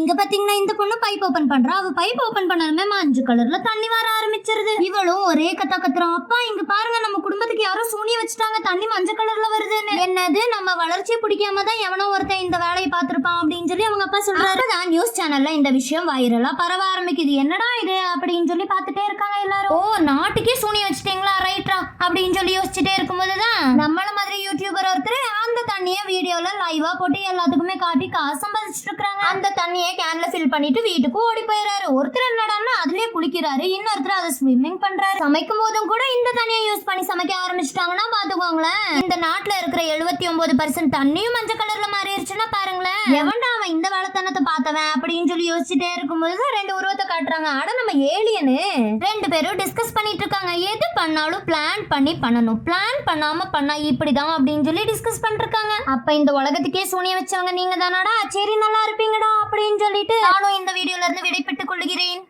இங்க பாத்தீங்கன்னா இந்த பொண்ணு பைப் ஓபன் பண்றா. அவ பைப் ஓபன் பண்ணாலுமே மஞ்சள் கலர்ல தண்ணி வர ஆரம்பிச்சிருது. இவளும் ஒரே கத்தா கத்துறான், அப்பா இங்க பாருங்க நம்ம குடும்பத்துக்கு யாரோ சூனிய வச்சுட்டாங்க, தண்ணி மஞ்சள் கலர்ல வருதுன்னு. என்னது, நம்ம வளர்ச்சியை பிடிக்காம தான் எவனோ ஒருத்தன் இந்த வேலையை பார்த்திருப்பான் அப்படின்னு சொல்லி அவங்க அப்பா சொல்றாரு. அதான் நியூஸ் சேனல்ல இந்த விஷயம் வைரலா பரவ ஆரம்பிக்குது. என்னடா இது அப்படின்னு சொல்லி பார்த்துட்டே இருக்காங்க எல்லாரும். ஓ, நாட்டுக்கே சூனிய வச்சுட்டீங்களா, ரைட்டா அப்படின்னு சொல்லி யோசிச்சுட்டே இருக்கும்போதுதான் நம்மள மாதிரி யூடியூபர் ஒருத்தர் அந்த தண்ணியை வீடியோல லைவா போட்டு எல்லாத்துக்குமே காட்டி காசு சம்பாதிச்சுட்டு இருக்காங்க. அந்த தண்ணியை கேன்ல ஃபில் பண்ணிட்டு வீட்டுக்கு ஓடி போயிறாரு. ஒருத்தர் என்னடான்னா அதுலயே குளிக்கிறாரு, இன்னொருத்தர் அதை ஸ்விம்மிங் பண்றாரு. சமைக்கும் போதும் கூட இந்த தண்ணியை யூஸ் பண்ணி சமைக்க ஆரம்பிச்சிட்டாங்கன்னா பாத்துக்கோங்களேன். இந்த நாட்டுல இருக்கிற 79% தண்ணியும் மஞ்சள் கலர்ல மாறிடுச்சுன்னா பாருங்களேன். எவன்டா அவன் இந்த வேலைத்தனத்தை பார்த்தவன் அப்படின்னு சொல்லி யோசிச்சுட்டே இருக்கும்போது ரெண்டு உருவத்தை காட்டுறாங்க. அட நம்ம ஏலியனு. ரெண்டு பேரும் டிஸ்கஸ் பண்ணிட்டு இருக்காங்க. எது பண்ணாலும் பிளான் பண்ணி பண்ணணும், பிளான் பண்ணாம பண்ணா இப்படிதான் அப்படின்னு சொல்லி டிஸ்கஸ் பண்ணிருக்காங்க. அப்ப இந்த உலகத்துக்கே சூனிய வச்சவங்க நீங்க தானாடா, சரி நல்லா இருப்பீங்கடா அப்படின்னு சொல்லிட்டு நானும் இந்த வீடியோல இருந்து விடைபெற்றுக் கொள்கிறேன்.